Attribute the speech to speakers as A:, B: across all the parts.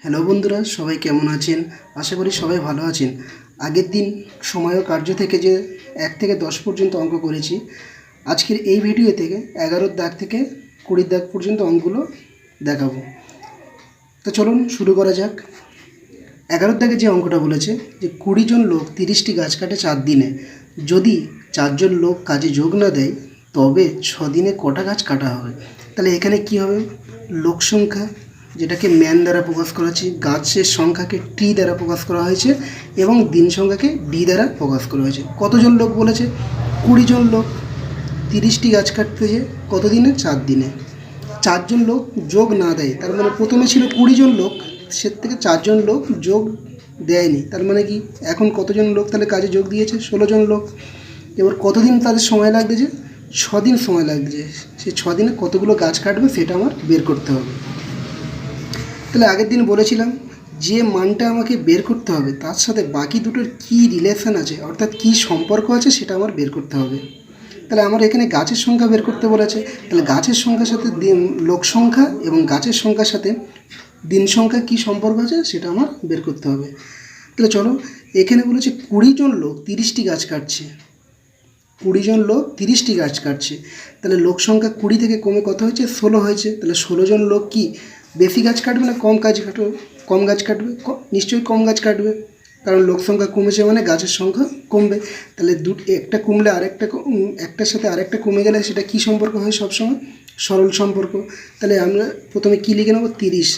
A: Hello বন্ধুরা, সবাই কেমন আছেন? আশা করি সবাই ভালো আছেন। আগের দিন সময় ও কার্য থেকে যে 1 থেকে 10 পর্যন্ত অঙ্ক করেছি, আজকের এই ভিডিও থেকে 11 দাগ থেকে 20 দাগ পর্যন্ত অঙ্কগুলো দেখাবো। তো চলুন শুরু করা যাক। 11 দাগে যে অঙ্কটা বলেছে যে 20 জন লোক 30টি গাছ কাটে 4 দিনে, যদি 4 জন লোক কাজে যোগ না দেয় তবে 6 দিনে কটা গাছ কাটা হবে। তাহলে এখানে কি হবে? লোক সংখ্যা, যেটাকে ম্যান দ্বারা প্রকাশ করা হয়েছে, গাছের সংখ্যাকে টি দ্বারা প্রকাশ করা হয়েছে এবং দিন সংখ্যাকে ডি দ্বারা প্রকাশ করা হয়েছে। কতজন লোক বলেছে? 20 জন লোক 30টি গাছ কাটতেছে কত দিনে? 4 দিনে। 4 জন লোক যোগ না দেয়, তার মানে প্রথমে ছিল 20 জন লোক, সে থেকে 4 জন লোক যোগ দেয়নি, তার মানে কি এখন কতজন লোক তাহলে কাজে যোগ দিয়েছে? 16 জন লোক। এবার কতদিন তাদের সময় লাগতেছে? 6 দিন সময় লাগছে। সেই 6 দিনে কতগুলো গাছ কাটবে সেটা আমার বের করতে হবে। তাহলে আগের দিন বলেছিলাম যে মানটা আমাকে বের করতে হবে তার সাথে বাকি দুটোর কী রিলেশন আছে, অর্থাৎ কী সম্পর্ক আছে সেটা আমার বের করতে হবে। তাহলে আমার এখানে গাছের সংখ্যা বের করতে বলেছে, তাহলে গাছের সংখ্যার সাথে লোক সংখ্যা এবং গাছের সংখ্যার সাথে দিন সংখ্যা কী সম্পর্ক আছে সেটা আমার বের করতে হবে। তাহলে চলো, এখানে বলেছে 20 জন লোক 30টি গাছ কাটছে। 20 জন লোক 30টি গাছ কাটছে, তাহলে লোক সংখ্যা 20 থেকে কমে কত হয়েছে? 16 হয়েছে। তাহলে 16 জন লোক কি বেশি গাছ কাটবে না কম গাছ কাটবে? কম গাছ কাটবে, নিশ্চয়ই কম গাছ কাটবে, কারণ লোক সংখ্যা কমেছে মানে গাছের সংখ্যা কমবে। তাহলে একটা কমলে একটার সাথে আরেকটা কমে গেলে সেটা কী সম্পর্ক হয়? সবসময় সরল সম্পর্ক। তাহলে আমরা প্রথমে কী লিখে নেবো? 30,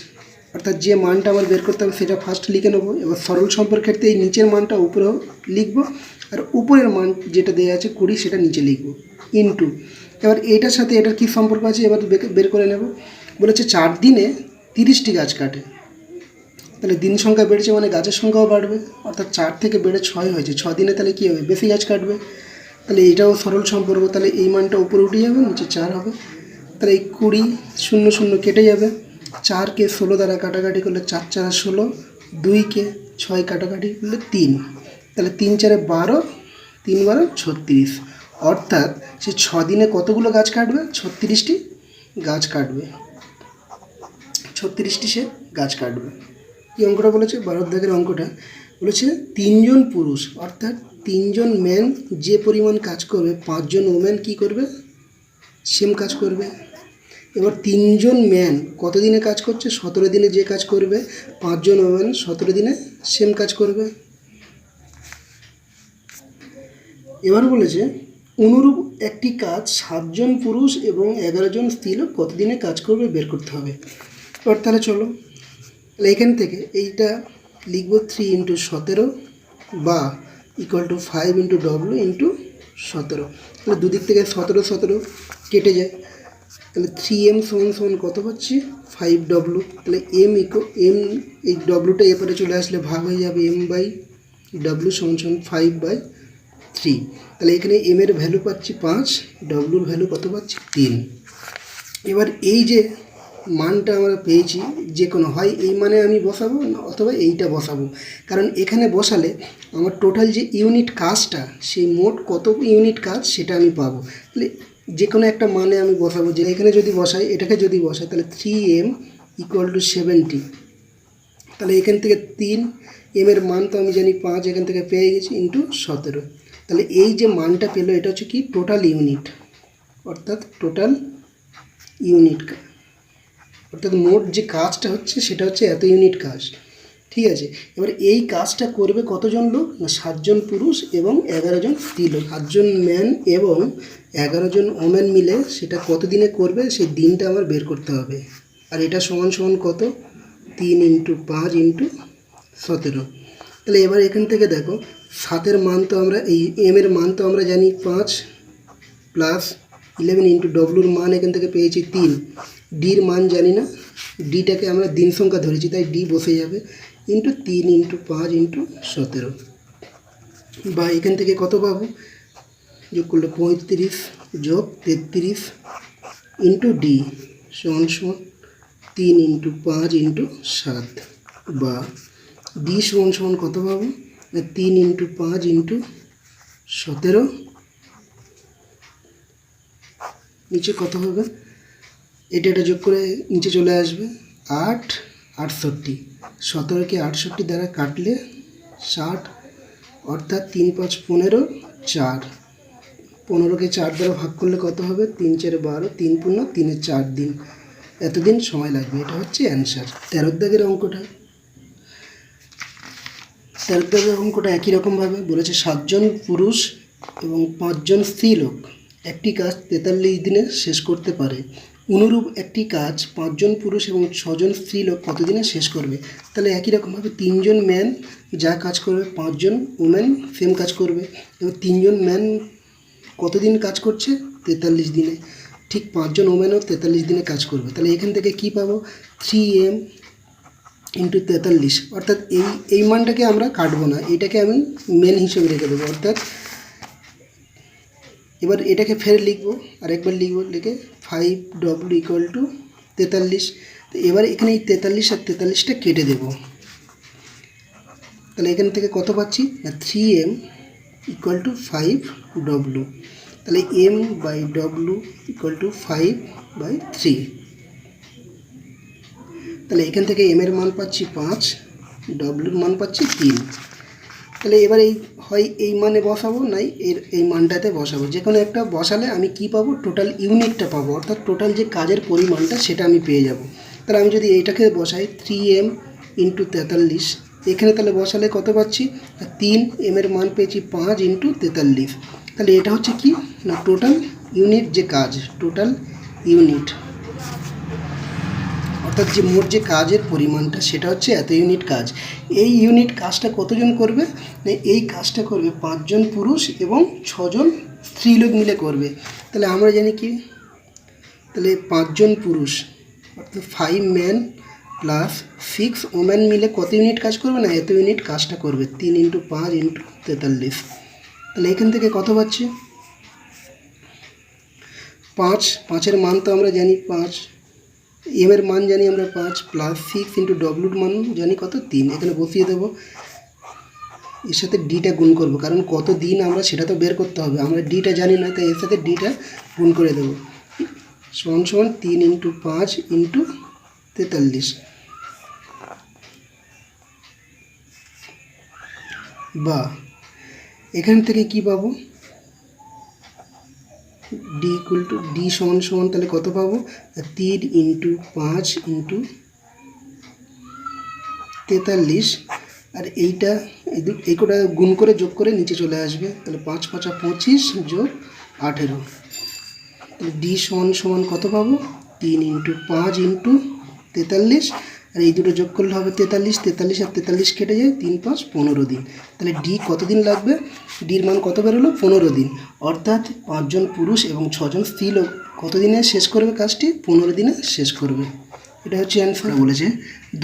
A: অর্থাৎ যে মানটা আমার বের করতে হবে সেটা ফার্স্ট লিখে নেবো। এবার সরল সম্পর্কের ক্ষেত্রে এই নিচের মানটা উপরেও লিখবো, আর উপরের মান যেটা দেওয়া আছে 20 সেটা নিচে লিখবো, ইনটু। এবার এটার সাথে এটার কী সম্পর্ক আছে এবার বের করে নেব। বলেছে 4 দিনে 30টি গাছ কাটে, তাহলে দিন সংখ্যা বেড়েছে মানে গাছের সংখ্যাও বাড়বে, অর্থাৎ 4 থেকে বেড়ে 6 হয়েছে। 6 দিনে তাহলে কী হবে? বেশি গাছ কাটবে। তাহলে এইটাও সরল সম্পর্ক, তাহলে এই মানটা উপরে উঠে যাবে, নিচে 4 হবে। তাহলে এই 20 0 0 কেটে যাবে। 4কে 16 দ্বারা কাটাকাটি করলে 4 4 16, 2কে 6 কাটাকাটি করলে 3, তাহলে 3 4 12, 3 12 36, অর্থাৎ সে 6 দিনে কতগুলো গাছ কাটবে? 36টি গাছ কাটবে। 36টি সে গাছ কাটবে। এই অঙ্কটা বলেছে 12 দাগের অঙ্কটা বলেছে 3 জন পুরুষ, অর্থাৎ 3 জন ম্যান যে পরিমাণ কাজ করবে 5 জন ওম্যান কী করবে? সেম কাজ করবে। এবার 3 জন ম্যান কত দিনে কাজ করছে? 17 দিনে যে কাজ করবে 5 জন ওম্যান 17 দিনে সেম কাজ করবে। এবার বলেছে অনুরূপ একটি কাজ 7 জন পুরুষ এবং 11 জন স্ত্রীলোক কত দিনে কাজ করবে বের করতে হবে। এবার তাহলে চলো, তাহলে এখান থেকে এইটা লিখব 3 × 17 বা ইকুয়াল টু 5 × W × 17। তাহলে দুদিক থেকে 17 17 কেটে যায়, তাহলে 3m সমান কত পাচ্ছি? 5W। তাহলে m এই ডব্লুটা এপারে চলে আসলে ভাগ হয়ে যাবে m/W সমান 5/3। তাহলে এখানে m এর ভ্যালু পাচ্ছি 5, W ভ্যালু কত পাচ্ছি? 3। এবার এই যে মানটা আমরা পেয়েছি, যে কোনো হয় এই মানে আমি বসাবো না অথবা এইটা বসাবো, কারণ এখানে বসালে আমার টোটাল যে ইউনিট কাজটা সেই মোট কত ইউনিট কাজ সেটা আমি পাবো। তাহলে যে কোনো একটা মানে আমি বসাবো, যে এখানে যদি বসাই, এটাকে যদি বসাই তাহলে 3m = 70। তাহলে এখান থেকে 3, m এর মান তো আমি জানি 5, এখান থেকে পেয়ে গেছি, ইন্টু 17। তাহলে এই যে মানটা পেলো এটা হচ্ছে কি? টোটাল ইউনিট, অর্থাৎ টোটাল ইউনিট, অর্থাৎ মোট যে কাজটা হচ্ছে সেটা হচ্ছে এত ইউনিট কাজ। ঠিক আছে, এবার এই কাজটা করবে কতজন লোক? না 7 জন পুরুষ এবং 11 জন স্ত্রীলোক, 8 জন ম্যান এবং 11 জন ওম্যান মিলে সেটা কত দিনে করবে সেই দিনটা আমার বের করতে হবে। আর এটা সমান সমান কত? 3 × 5 × 17। তাহলে এবার এখান থেকে দেখো 7-এর মান তো আমরা এই m-এর মান তো আমরা জানি 5, প্লাস 11 × W-র মান এখান থেকে পেয়েছি 3, ডির মান জানি না, ডিটাকে আমরা দিন সংখ্যা ধরেছি তাই ডি বসে যাবে, ইন্টু 3 × 5 × 17। বা এখান থেকে কত পাবো? যোগ করলে 35 যোগ 33 ইন্টু ডি সমান 3 × 5 × 7, বা ডি সমান কত পাবো? 3 × 5 × 17, নিচে কত হবে? এটা যোগ করে নিচে চলে আসবে 8 68, 17কে 68 দ্বারা কাটলে 60, অর্থাৎ 3 5 15, 4, 15কে 4 দ্বারা ভাগ করলে কত হবে? 3 4 12, 3 পূর্ণ 3 4 দিন, এতদিন সময় লাগবে। এটা হচ্ছে অ্যান্সার। 13 দাগের অঙ্কটা, 13 দাগের অঙ্কটা একই রকমভাবে বলেছে 7 জন পুরুষ এবং 5 জন স্ত্রী লোক একটি কাজ 43 দিনে শেষ করতে পারে। অনুরূপ একটি কাজ 5 জন পুরুষ এবং 6 জন স্ত্রী লোক কত দিনে শেষ করবে? তাহলে একই রকমভাবে 3 জন ম্যান যা কাজ করবে 5 জন উমেন সেম কাজ করবে, এবং 3 জন ম্যান কতদিন কাজ করছে? 43 দিনে। ঠিক 5 জন ওমেনও 43 দিনে কাজ করবে। তাহলে এখান থেকে কি পাবো? 3m ইন্টু 43, অর্থাৎ এই মানটাকে আমরা কাটবো না, এটাকে আমি মেন হিসেবে রেখে দেবো। অর্থাৎ এবার এটাকে ফের লিখবো, আরেকবার লিখবো, লিখে 5w ইকুয়াল টু 43। তো এবার এখানে এই 43 আর 43টা কেটে দেব। তাহলে এখান থেকে কত পাচ্ছি? না 3m ইকুয়াল টু 5w। তাহলে m/w ইকুয়াল টু 5/3। তাহলে এখান থেকে m এর মান পাচ্ছি 5, w এর মান পাচ্ছি 3। তাহলে এবার এই মানে বসাবো, নাই এই মানটাতে বসাবো, যে কোনো একটা বসালে আমি কি পাবো? টোটাল ইউনিটটা পাবো, অর্থাৎ টোটাল যে কাজের পরিমাণটা সেটা আমি পেয়ে যাব। তাহলে আমি যদি এইটাকে বসাই 3m ইন্টু 43, এখানে তাহলে বসালে কত পাচ্ছি? 3, m এর মান পেয়েছি 5 ইন্টু 43। তাহলে এটা হচ্ছে কি না টোটাল ইউনিট যে কাজ, টোটাল ইউনিট, অর্থাৎ যে মোট যে কাজের পরিমাণটা সেটা হচ্ছে এত ইউনিট কাজ। এই ইউনিট কাজটা কতজন করবে? এই কাজটা করবে 5 জন পুরুষ এবং 6 জন স্ত্রী লোক মিলে করবে। তাহলে আমরা জানি কি, তাহলে 5 জন পুরুষ অর্থাৎ 5 ম্যান প্লাস 6 ওম্যান মিলে কত ইউনিট কাজ করবে? না এত ইউনিট কাজটা করবে। 3 ইন্টু 5 ইন্টু 43। তাহলে এখান থেকে কত পাচ্ছি? 5, 5-এর মান তো আমরা জানি 5, m এর মান জানি আমরা 5, প্লাস 6 ইন্টু ডব্লুর মান জানি কত? 3। এখানে বসিয়ে দেবো, এর সাথে ডিটা গুণ করব, কারণ কত দিন আমরা সেটা তো বের করতে হবে, আমরা ডিটা জানি না, তাই এর সাথে ডিটা গুণ করে দেবো। সমান সমান 3 ইন্টু 5 ইন্টু 43, বা এখান থেকে কি পাবো? ডি ইকুয়াল টু ডি সমান সমান তাহলে কত পাবো? 3 ইন্টু 5 ইন্টু 43, আর এইটা এই কটা গুণ করে যোগ করে নিচে চলে আসবে। তাহলে 5 5 25 যোগ 18, তাহলে ডি সমান সমান কত পাবো? 3 ইন্টু 5 ইন্টু 43, আর এই দুটো যোগ করলে হবে 43, 43 আর 43 কেটে যায়, 3 5 15 দিন। তাহলে ডি কতদিন লাগবে? ডির মান কত বেরোলো? 15 দিন। অর্থাৎ 5 জন পুরুষ এবং 6 জন স্ত্রী লোক কত দিনে শেষ করবে কাজটি? 15 দিনে শেষ করবে। এটা হচ্ছে অ্যান্সার। বলেছে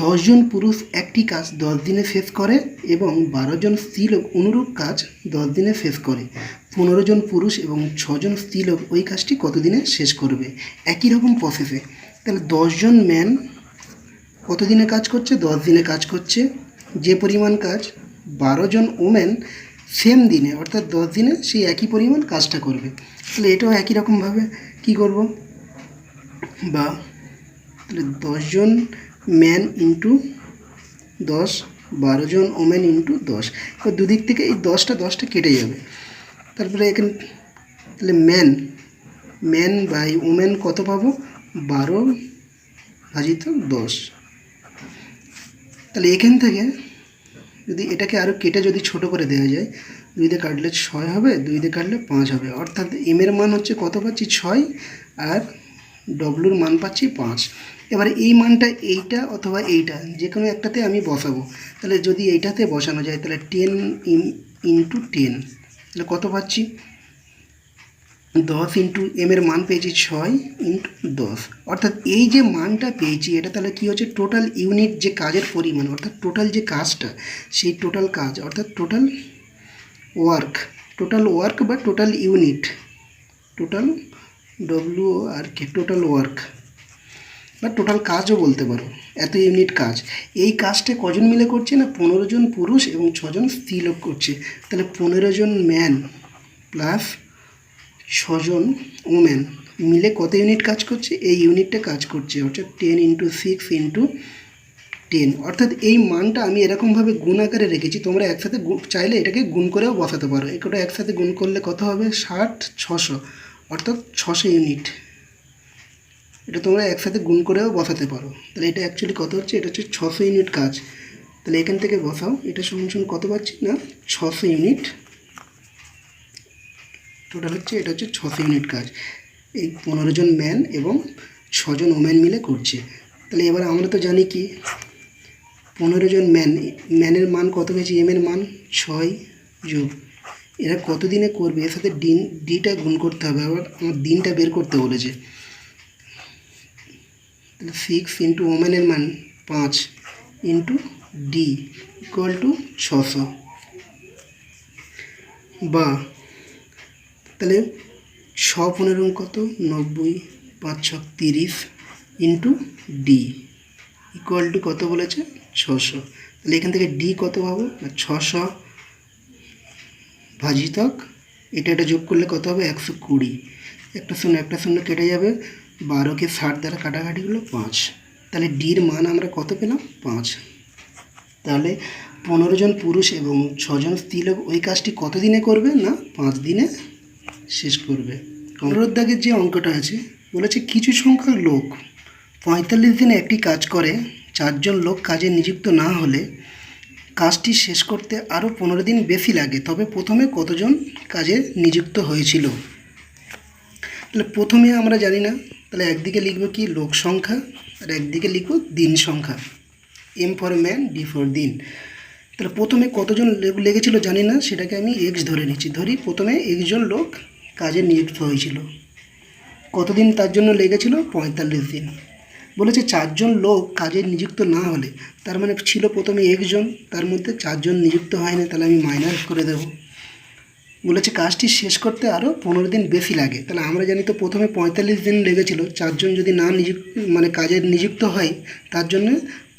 A: 10 জন পুরুষ একটি কাজ 10 দিনে শেষ করে এবং 12 জন স্ত্রী লোক অনুরূপ কাজ 10 দিনে শেষ করে। 15 জন পুরুষ এবং 6 জন স্ত্রী লোক ওই কাজটি কত দিনে শেষ করবে? একই রকম প্রসেসে। তাহলে 10 জন ম্যান কত দিনে কাজ করছে? 10 দিনে কাজ করছে। যে পরিমাণ কাজ 12 জন ওমেন সেম দিনে অর্থাৎ 10 দিনে সেই একই পরিমাণ কাজটা করবে। তাহলে এটাও একই রকমভাবে কি করব? বা তাহলে 10 জন ম্যান ইন্টু 10, 12 জন ওমেন ইন্টু 10। এবার দুদিক থেকে এই 10টা কেটে যাবে। তারপরে এখানে তাহলে ম্যান বাই ওমেন কত পাবো? 12 ভাজিত 10। তাহলে এখান থেকে যদি এটাকে আরও কেটে যদি ছোট করে দেওয়া যায়, 2 দিয়ে কাটলে 6 হবে, 2 দিয়ে কাটলে 5 হবে, অর্থাৎ এম এর মান হচ্ছে কত পাচ্ছি? 6, আর ডব্লুর মান পাচ্ছি 5। এবার এই মানটা এইটা অথবা এইটা যে কোনো একটাতে আমি বসাবো। তাহলে যদি এইটাতে বসানো যায় তাহলে 10 ইন্টু 10, তাহলে কত পাচ্ছি? 10 ইন্টু এম এর মান পেয়েছি 6 ইন্টু 10, অর্থাৎ এই যে মানটা পেয়েছি এটা তাহলে কী হচ্ছে? টোটাল ইউনিট যে কাজের পরিমাণ, অর্থাৎ টোটাল যে কাজটা, সেই টোটাল কাজ অর্থাৎ টোটাল ওয়ার্ক বা total unit, total WORK, total work বা টোটাল কাজও বলতে পারো। এত ইউনিট কাজ, এই কাজটা কজন মিলে করছে? না 15 জন পুরুষ এবং 6 জন স্ত্রী লোক করছে। তাহলে 15 জন ম্যান প্লাস 6 জন ওমেন মিলে কত ইউনিট কাজ করছে? এই ইউনিটটা কাজ করছে, অর্থাৎ 10 ইন্টু 6 ইন্টু 10, অর্থাৎ এই মানটা আমি এরকমভাবে গুণ আকারে রেখেছি। তোমরা একসাথে চাইলে এটাকে গুণ করেও বসাতে পারো। এটা একসাথে গুণ করলে কত হবে? 60 600, অর্থাৎ 600 ইউনিট। এটা তোমরা একসাথে গুণ করেও বসাতে পারো। তাহলে এটা অ্যাকচুয়ালি কত হচ্ছে? এটা হচ্ছে 600 ইউনিট কাজ। তাহলে এখান থেকে বসাও, এটা সমান কত পাচ্ছি না? 600 ইউনিট টোটাল হচ্ছে। এটা হচ্ছে 600 ইউনিট কাজ এই 15 জন ম্যান এবং 6 জন ওম্যান মিলে করছে। তাহলে এবার আমরা তো জানি কি 15 জন ম্যানের মান কত পেয়েছি? এম এর মান 6 যোগ এরা কত দিনে করবে, এর সাথে ডিটা গুণ করতে হবে। আবার আমার দিনটা বের করতে বলেছে। তাহলে 6 ইন্টু ওম্যানের মান 5 ইন্টু ডি ইকুয়াল টু 600, বা তাহলে 6 কত? 90, 5 6 30 ইন্টু ডি ইকুয়াল টু কত বলেছে? 600। তাহলে এখান থেকে ডি কত পাবো? 600 ভাজিতক এটা যোগ করলে কত হবে? 120। একটা শূন্য কেটে যাবে, 12কে 60 দ্বারা কাটাকাটি হলো 5। তাহলে ডির মান আমরা কত পেলাম? 5। তাহলে 15 জন পুরুষ এবং 6 জন স্ত্রীলোক ওই কাজটি কত দিনে করবে? না 5 দিনে শেষ করবে। পনেরোর দাগের যে অঙ্কটা আছে বলেছে কিছু সংখ্যক লোক 45 দিনে একটি কাজ করে, 4 জন লোক কাজে নিযুক্ত না হলে কাজটি শেষ করতে আরও 15 দিন বেশি লাগে, তবে প্রথমে কতজন কাজে নিযুক্ত হয়েছিল? তাহলে প্রথমে আমরা জানি না, তাহলে একদিকে লিখব কি? লোক সংখ্যা, আর একদিকে লিখব দিন সংখ্যা। M for man, D for দিন। তাহলে প্রথমে কতজন লেগেছিল জানি না, সেটাকে আমি এক্স ধরে নিচ্ছি। ধরি প্রথমে একজন লোক কাজে নিযুক্ত হয়েছিল। কতদিন তার জন্য লেগেছিল? 45 দিন। বলেছে 4 জন লোক কাজে নিযুক্ত না হলে, তার মানে ছিল প্রথমে একজন, তার মধ্যে 4 জন নিযুক্ত হয়নি, তাহলে আমি মাইনাস করে দেব। বলেছে কাজটি শেষ করতে আরও 15 দিন বেশি লাগে। তাহলে আমরা জানি তো প্রথমে 45 দিন লেগেছিল, 4 জন যদি না কাজে নিযুক্ত হয় তার জন্য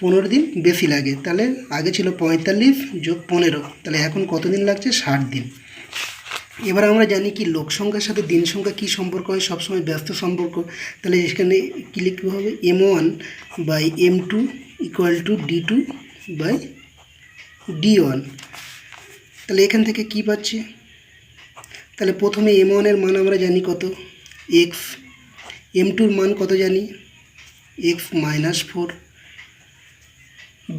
A: 15 দিন বেশি লাগে। তাহলে আগে ছিল 45 যোগ 15, তাহলে এখন কত দিন লাগছে? 60 দিন। এবার আমরা জানি কি লোক সংখ্যার সাথে দিন সংখ্যা কী সম্পর্ক হয়? সবসময় ব্যস্ত সম্পর্ক। তাহলে এখানে কী লিখতে হবে? M1 by M2 equal to D2 by D1। তাহলে এখান থেকে কি পাচ্ছি? তাহলে প্রথমে M1 এর মান আমরা জানি কত? x। M2 এর মান কত জানি? x - 4।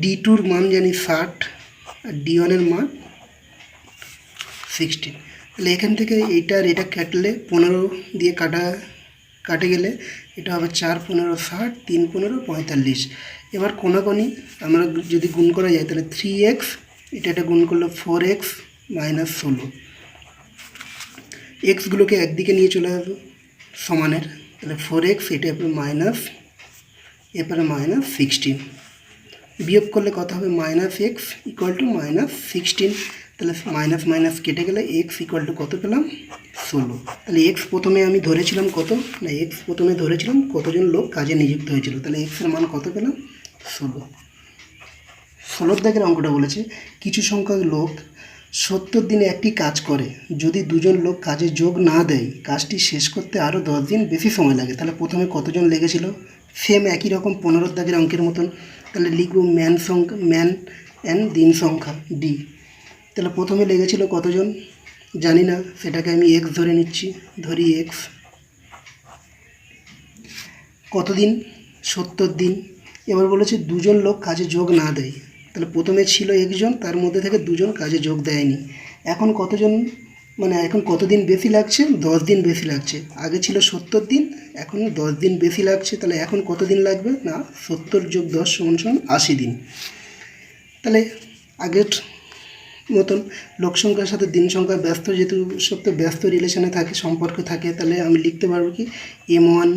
A: D2 এর মান জানি 60, আর D1 এর মান 16। তাহলে এখান থেকে এটা কাটলে 15 দিয়ে কাটে গেলে এটা হবে 4 15 60, 3 15 45। এবার কোনাকোনি আমরা যদি গুণ করা যায় তাহলে 3x, এটা গুণ করলে 4x - 16। এক্সগুলোকে একদিকে নিয়ে চলে আসবো সমানের, তাহলে 4x এটা মাইনাস, এরপরে -16। বিয়োগ করলে কত হবে? -x equal to -16। তাহলে মাইনাস মাইনাস কেটে গেলে x ইকুয়াল টু কত পেলাম? 16। তাহলে x প্রথমে আমি ধরেছিলাম কত না, x প্রথমে ধরেছিলাম কতজন লোক কাজে নিযুক্ত হয়েছিল। তাহলে x এর মান কত পেলাম? 16। 16 দাগের অঙ্কটা বলেছে কিছু সংখ্যক লোক 70 দিনে একটি কাজ করে, যদি 2 জন লোক কাজে যোগ না দেয় কাজটি শেষ করতে আরও 10 দিন বেশি সময় লাগে। তাহলে প্রথমে কতজন লেগেছিল? সেম একই রকম 15 দাগের অঙ্কের মতন। তাহলে লিখব ম্যান অ্যান্ড দিন সংখ্যা ডি। তাহলে প্রথমে লেগেছিল কতজন জানি না, সেটাকে আমি এক্স ধরে নিচ্ছি। ধরি এক্স। কতদিন? 70 দিন। এবার বলেছে 2 জন লোক কাজে যোগ না দেয়, তাহলে প্রথমে ছিল একজন, তার মধ্যে থেকে 2 জন কাজে যোগ দেয়নি। এখন কতজন এখন কতদিন বেশি লাগছে? 10 দিন বেশি লাগছে। আগে ছিল 70 দিন, এখন 10 দিন বেশি লাগছে। তাহলে এখন কত দিন লাগবে? না 70 যোগ 10 = 80 দিন। তাহলে আগের মতন লোক সংখ্যার সাথে দিন সংখ্যা ব্যস্ত, যেহেতু সব তো ব্যস্ত রিলেশনে থাকে, সম্পর্ক থাকে, তাহলে আমি লিখতে পারবো কি M1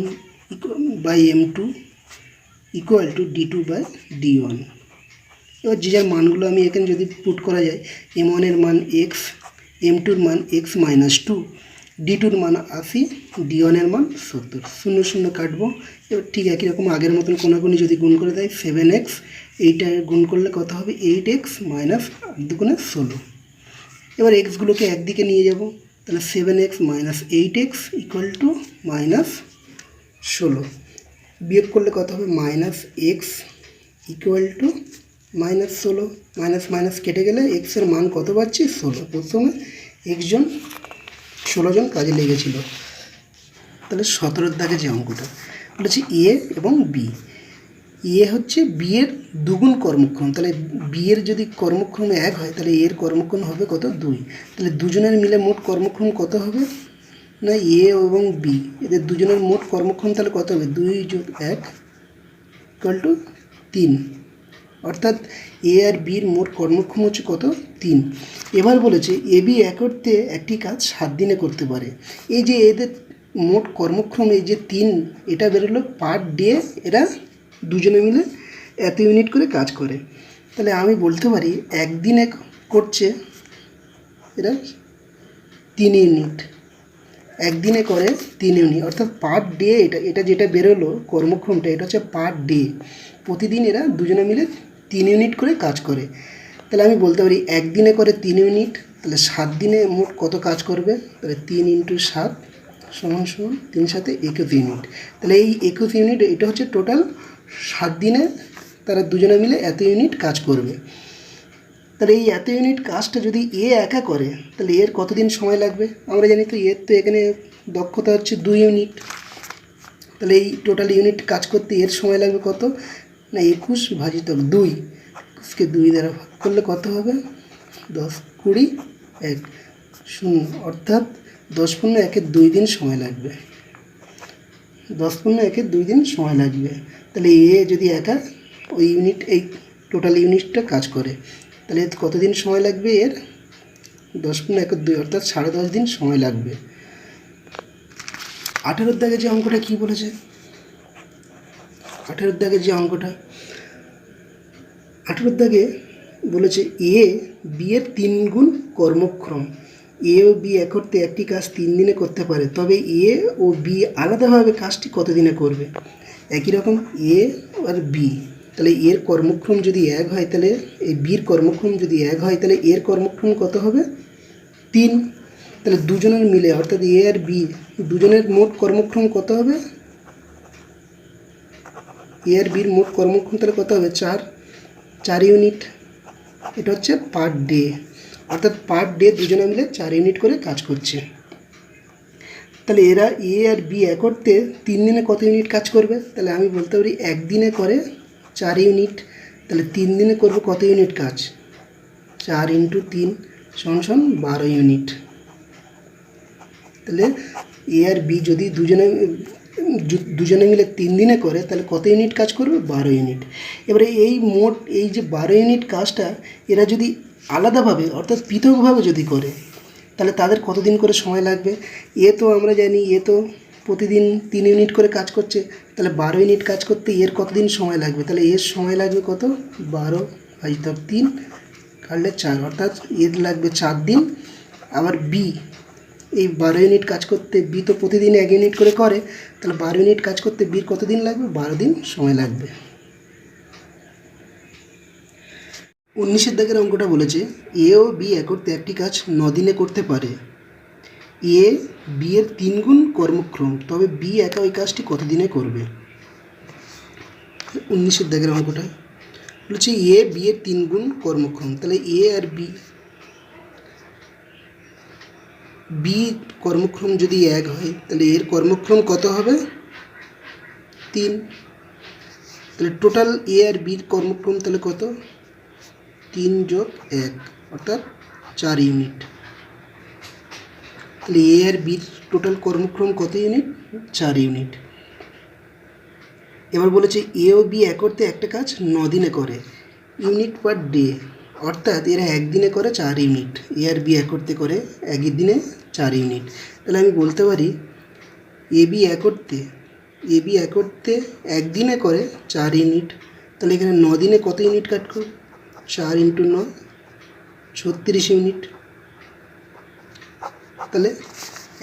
A: by M2 equal to D2 by D1। এবার যে যার মানগুলো আমি এখানে যদি পুট করা যায়, M1 এর মান x, M2 এর মান x - 2, D2 এর মান 80, D1 এর মান 70। 0 0 কাটবো। এবার ঠিক একই রকম আগের মতন কোনাকুনি যদি গুণ করে দেয় 7x, এইটা গুণ করলে কত হবে? 8x - 2 × 16। এবার এক্সগুলোকে একদিকে নিয়ে যাব, তাহলে 7x - 8x ইকুয়াল টু -16। বিয়োগ করলে কত হবে? -x equal to -16, minus minus কেটে গেলে এক্সের মান কত পাচ্ছি 16। প্রথমে একজন 16 জন কাজে লেগেছিল। তাহলে 17 দাগে যে অঙ্কটা বলেছি এ এবং বি, এ হচ্ছে বি এর দুগুণ কর্মক্ষম, তাহলে বি এর যদি কর্মক্ষম 1 হয় তাহলে এর কর্মক্ষম হবে কত 2, তাহলে দুজনের মিলে মোট কর্মক্ষম কত হবে না এ এবং বি এদের দুজনের মোট কর্মক্ষম তাহলে কত হবে 2 + 1 = 3, অর্থাৎ এ আর বির মোট কর্মক্ষম হচ্ছে কত 3। এবার বলেছে এ বি একত্রে একটি কাজ 7 দিনে করতে পারে। এই যে এদের মোট কর্মক্ষম এই যে 3 এটা বেরোলো পার ডে, এরা দুজনে মিলে এত ইউনিট করে কাজ করে। তাহলে আমি বলতে পারি একদিনে করছে এরা 3 ইউনিট, একদিনে করে 3 ইউনিট, অর্থাৎ পার ডে এটা যেটা বেরোলো কর্মক্ষমটা এটা হচ্ছে পার ডে, প্রতিদিন এরা দুজনে মিলে 3 ইউনিট করে কাজ করে। তাহলে আমি বলতে পারি একদিনে করে 3 ইউনিট, তাহলে 7 দিনে মোট কত কাজ করবে, তাহলে 3 × 7 = 3 × 7 = 21 ইউনিট। তাহলে এই 21 ইউনিট এটা হচ্ছে টোটাল 7 দিনে তারা দুজনে মিলে এত ইউনিট কাজ করবে। তাহলে এই এত ইউনিট কাজটা যদি এ একা করে তাহলে এর কতদিন সময় লাগবে, আমরা জানি তো এর তো এখানে দক্ষতা হচ্ছে 2 ইউনিট, তাহলে এই টোটাল ইউনিট কাজ করতে এর সময় লাগবে কত না 21 / 2, 21কে 2 দ্বারা ভাগ করলে কত হবে 10, 20, 1, 0, অর্থাৎ 10 × 1 = 2 দিন সময় লাগবে, 10 × 1 = 2 দিন সময় লাগবে। তাহলে এ যদি একা ওই ইউনিট এই টোটাল ইউনিটটা কাজ করে তাহলে কতদিন সময় লাগবে এর 10 × 1 = 2, অর্থাৎ 10.5 দিন সময় লাগবে। 18 দাগে যে অঙ্কটা কি বলেছে, 18 দাগে যে অঙ্কটা 18 দাগে বলেছে এ বি এর 3 গুণ কর্মক্ষম, এ ও বি একত্রে একটি কাজ 3 দিনে করতে পারে, তবে এ ও বি আলাদাভাবে কাজটি কত দিনে করবে। একই রকম এ আর বি, তাহলে এর কর্মক্ষম যদি 1 হয় তাহলে এই বির কর্মক্ষম যদি 1 হয় তাহলে এর কর্মক্ষম কত হবে 3, তাহলে দুজনের মিলে অর্থাৎ এ আর বি দুজনের মোট কর্মক্ষম কত হবে, এ আর বির মোট কর্মক্ষম তাহলে কত হবে 4 ইউনিট, এটা হচ্ছে পার ডে, অর্থাৎ পার ডে দুজনে মিলে 4 ইউনিট করে কাজ করছে। তাহলে এরা এ আর বি একত্রে 3 দিনে কত ইউনিট কাজ করবে, তাহলে আমি বলতে পারি একদিনে করে 4 ইউনিট, তাহলে 3 দিনে করবে কত ইউনিট কাজ 4 × 3 = 12 ইউনিট। তাহলে এ আর বি যদি দুজনে মিলে 3 দিনে করে তাহলে কত ইউনিট কাজ করবে 12 ইউনিট। এবারে এই মোট এই যে 12 ইউনিট কাজটা এরা যদি আলাদাভাবে অর্থাৎ পৃথকভাবে যদি করে তাহলে তাদের কতদিন করে সময় লাগবে, এ তো আমরা জানি এ তো প্রতিদিন 3 ইউনিট করে কাজ করছে, তাহলে 12 ইউনিট কাজ করতে এর কতদিন সময় লাগবে, তাহলে এর সময় লাগবে কত 12 / 3 কাটলে 4, অর্থাৎ এর লাগবে 4 দিন। আবার বি এই 12 ইউনিট কাজ করতে বি তো প্রতিদিন 1 ইউনিট করে করে, তাহলে 12 ইউনিট কাজ করতে বির কতদিন লাগবে 12 দিন সময় লাগবে। 19 দাগের অঙ্কটা বলেছে এ ও বি একত্রে একটি কাজ 9 দিনে করতে পারে, এ বি এর 3 গুণ কর্মক্ষম, তবে বি একা ওই কাজটি কত দিনে করবে। 19 দাগের অঙ্কটা বলেছে এ বি এর 3 গুণ কর্মক্ষম, তাহলে এ আর বি কর্মক্ষম যদি 1 হয় তাহলে এর কর্মক্ষম কত হবে 3, তাহলে টোটাল এ আর বির কর্মক্ষম তাহলে কত 3 + 1 অর্থাৎ 4 ইউনিট। তাহলে এ আর বির টোটাল কর্মক্ষম কত ইউনিট 4 ইউনিট। এবার বলেছে এ ও বি একত্রে একটা কাজ 9 দিনে করে, ইউনিট পার ডে, অর্থাৎ এরা একদিনে করে 4 ইউনিট, এ আর বি একত্রে করে একদিনে 4 ইউনিট। তাহলে আমি বলতে পারি এ বি একত্রে একদিনে করে 4 ইউনিট, তাহলে এখানে 9 দিনে কত ইউনিট কাট করবে 4 × 9 36 ইউনিট। তাহলে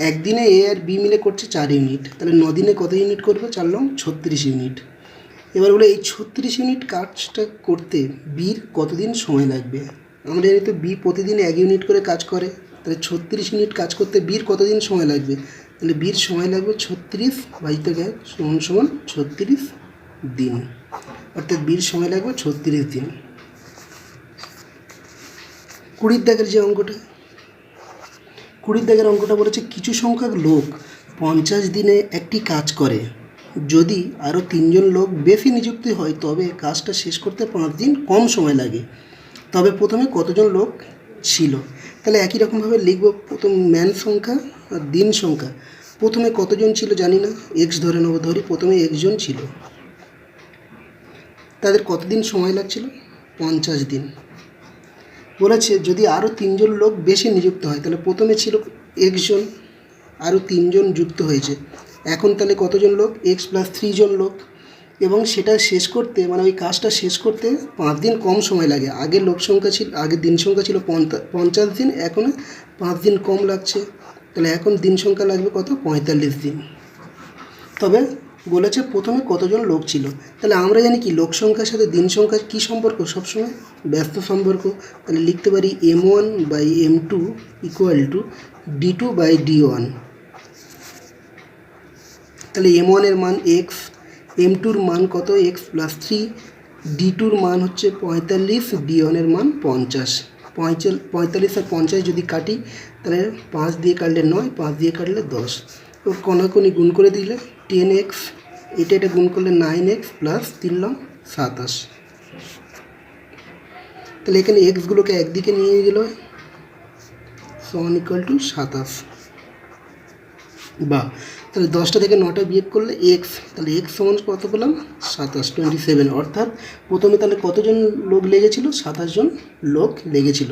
A: একদিনে এ আর বি মিলে করছে 4 ইউনিট, তাহলে 9 দিনে কত ইউনিট করবে 4 × 9 36 ইউনিট। এবার বলে এই 36 ইউনিট কাজটা করতে বির কতদিন সময় লাগবে, আমরা জানি তো বি প্রতিদিন 1 ইউনিট করে কাজ করে, তাহলে 36 ইউনিট কাজ করতে বির কতদিন সময় লাগবে, তাহলে বির সময় লাগবে 36 / 1 = 36 দিন। অর্থাৎ বির সময় লাগবে 36 দিন। 20 দাগের যে অঙ্কটা, 20 দাগের অঙ্কটা বলেছে কিছু সংখ্যক লোক 50 দিনে একটি কাজ করে, যদি আরও 3 জন লোক বেশি নিযুক্ত হয় তবে কাজটা শেষ করতে 5 দিন কম সময় লাগে। তবে প্রথমে কতজন লোক ছিল? তাহলে একই রকমভাবে লিখব, প্রথম ম্যান সংখ্যা আর দিন সংখ্যা। প্রথমে কতজন ছিল জানি না, এক্স ধরে নেব, ধরি প্রথমে একজন ছিল, তাদের কতদিন সময় লাগছিল? 50 দিন। বলেছে যদি আরও 3 জন লোক বেশি নিযুক্ত হয়, তাহলে প্রথমে ছিল একজন, আরও 3 জন যুক্ত হয়েছে, এখন তাহলে কতজন লোক? এক্স প্লাস 3 জন লোক। এবং সেটা শেষ করতে মানে ওই কাজটা শেষ করতে 5 দিন কম সময় লাগে। আগের লোক সংখ্যা ছিল, আগের দিন সংখ্যা ছিল 50 দিন, এখন 5 দিন কম লাগছে, তাহলে এখন দিন সংখ্যা লাগবে কত? 45 দিন। তবে বলেছে প্রথমে কতজন লোক ছিল, তাহলে আমরা জানি কি লোক সংখ্যার সাথে দিন সংখ্যার কী সম্পর্ক? সবসময় ব্যস্ত সম্পর্ক। তাহলে লিখতে পারি m1/m2 = d2/d1। তাহলে m1 এর মান এক্স, m2-র মান কত? এক্স প্লাস 3, d2-র মান হচ্ছে 45, d1 এর মান 50। 45 আর 50 যদি কাটি তাহলে 5 দিয়ে কাটলে 9, 5 দিয়ে কাটলে 10, তো কোনাকুনি গুণ করে দিলে 10x, এটা গুণ করলে 9x প্লাস 3 27। তাহলে এখানে এক্সগুলোকে একদিকে নিয়ে গেল সমান = 27। বা তাহলে 10টা থেকে 9টা বিয়োগ করলে এক্স, তাহলে এক্স সমান কত পেলাম? 27, 27। অর্থাৎ প্রথমে তাহলে কতজন লোক লেগেছিল? 27 জন লোক লেগেছিল।